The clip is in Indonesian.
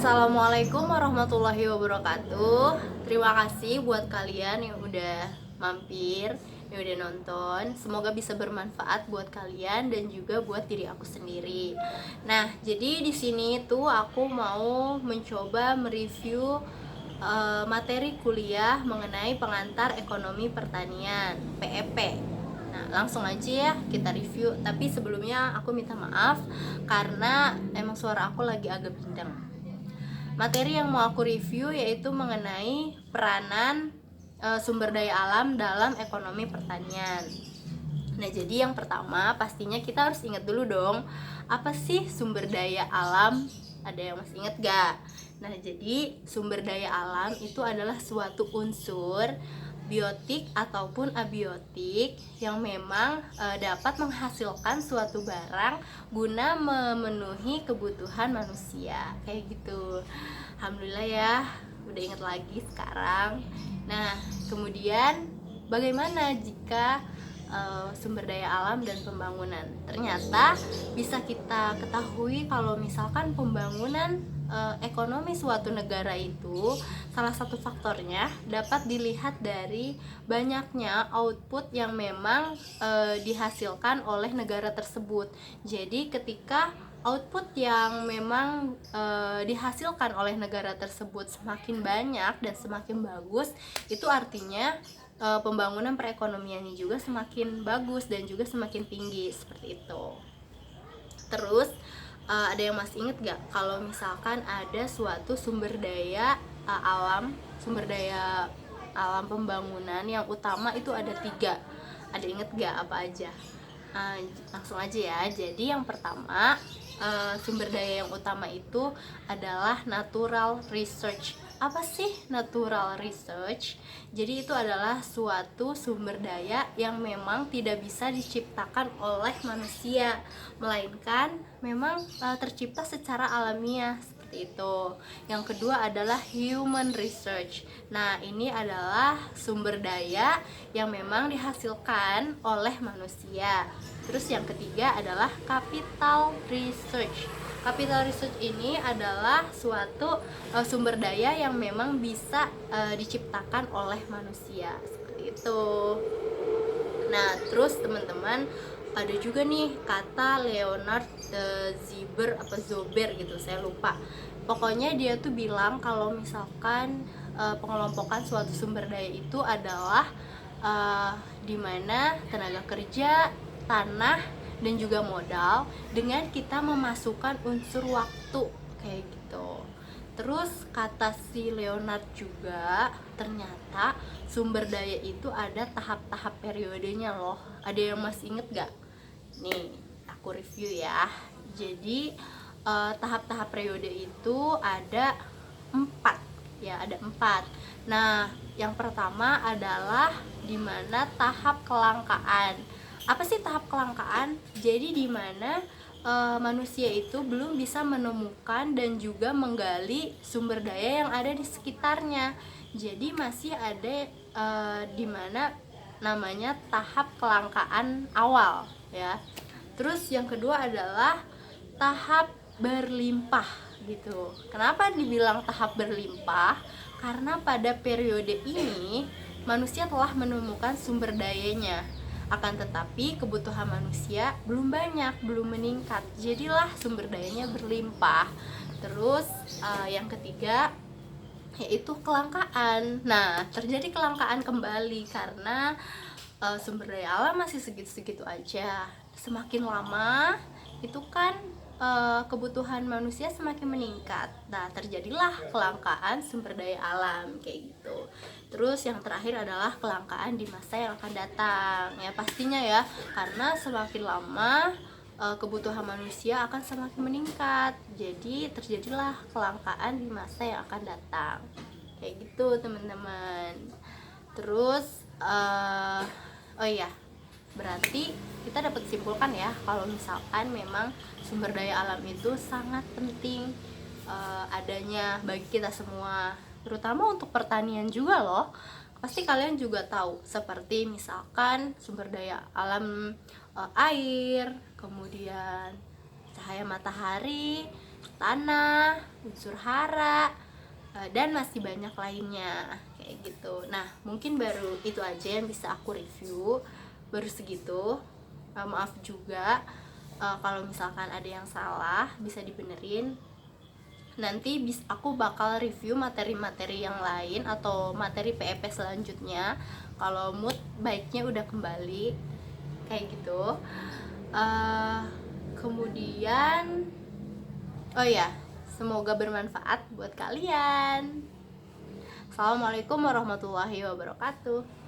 Assalamualaikum warahmatullahi wabarakatuh. Terima kasih buat kalian yang udah mampir, yang udah nonton. Semoga bisa bermanfaat buat kalian dan juga buat diri aku sendiri. Nah, jadi di sini tuh aku mau mencoba mereview materi kuliah mengenai pengantar ekonomi pertanian (PEP). Nah, langsung aja ya kita review. Tapi sebelumnya aku minta maaf karena emang suara aku lagi agak bindeng. Materi yang mau aku review yaitu mengenai peranan sumber daya alam dalam ekonomi pertanian. Nah, jadi yang pertama pastinya kita harus ingat dulu dong, apa sih sumber daya alam? Ada yang masih ingat gak? Nah, jadi sumber daya alam itu adalah suatu unsur biotik ataupun abiotik yang memang dapat menghasilkan suatu barang guna memenuhi kebutuhan manusia, kayak gitu. Alhamdulillah ya, udah ingat lagi sekarang. Nah, kemudian bagaimana jika sumber daya alam dan pembangunan? Ternyata bisa kita ketahui kalau misalkan pembangunan ekonomi suatu negara itu salah satu faktornya dapat dilihat dari banyaknya output yang memang dihasilkan oleh negara tersebut. Jadi ketika output yang memang dihasilkan oleh negara tersebut semakin banyak dan semakin bagus, itu artinya pembangunan perekonomiannya juga semakin bagus dan juga semakin tinggi, seperti itu. Terus ada yang masih inget gak kalau misalkan ada suatu sumber daya sumber daya alam pembangunan yang utama itu ada 3. Ada inget gak apa aja? Langsung aja ya. Jadi yang pertama, sumber daya yang utama itu adalah natural research. Apa sih natural research? Jadi itu adalah suatu sumber daya yang memang tidak bisa diciptakan oleh manusia, melainkan memang tercipta secara alamiah, seperti itu. Yang kedua adalah human research. Nah, ini adalah sumber daya yang memang dihasilkan oleh manusia. Terus yang ketiga adalah capital research. Capital research ini adalah suatu sumber daya yang memang bisa diciptakan oleh manusia, seperti itu. Nah, terus teman-teman, ada juga nih kata Leonard Zober gitu, saya lupa. Pokoknya dia tuh bilang kalau misalkan pengelompokan suatu sumber daya itu adalah dimana tenaga kerja, tanah, dan juga modal dengan kita memasukkan unsur waktu, kayak gitu. Terus kata si Leonard juga, ternyata sumber daya itu ada tahap-tahap periodenya loh. Ada yang masih inget gak? Nih, aku review ya. Jadi tahap-tahap periode itu ada 4 ya, ada 4. Nah, yang pertama adalah dimana tahap kelangkaan. Apa sih tahap kelangkaan? Jadi dimana manusia itu belum bisa menemukan dan juga menggali sumber daya yang ada di sekitarnya. Jadi masih ada dimana namanya tahap kelangkaan awal ya. Terus yang kedua adalah tahap berlimpah gitu. Kenapa dibilang tahap berlimpah? Karena pada periode ini manusia telah menemukan sumber dayanya. Akan tetapi kebutuhan manusia belum banyak, belum meningkat. Jadilah sumber dayanya berlimpah. Terus yang ketiga yaitu kelangkaan. Nah, terjadi kelangkaan kembali karena sumber daya alam masih segitu-segitu aja. Semakin lama itu kan kebutuhan manusia semakin meningkat. Nah, terjadilah kelangkaan sumber daya alam, kayak gitu. Terus yang terakhir adalah kelangkaan di masa yang akan datang. Ya pastinya ya, karena semakin lama kebutuhan manusia akan semakin meningkat. Jadi terjadilah kelangkaan di masa yang akan datang. Kayak gitu, teman-teman. Terus oh iya, berarti kita dapat simpulkan ya kalau misalkan memang sumber daya alam itu sangat penting adanya bagi kita semua, terutama untuk pertanian juga loh. Pasti kalian juga tahu, seperti misalkan sumber daya alam air, kemudian cahaya matahari, tanah, unsur hara, dan masih banyak lainnya kayak gitu. Nah, mungkin baru itu aja yang bisa aku review, baru segitu. Maaf juga kalau misalkan ada yang salah, bisa dibenerin. Nanti aku bakal review materi-materi yang lain atau materi PEP selanjutnya kalau mood baiknya udah kembali kayak gitu. Kemudian oh ya, semoga bermanfaat buat kalian. Assalamualaikum warahmatullahi wabarakatuh.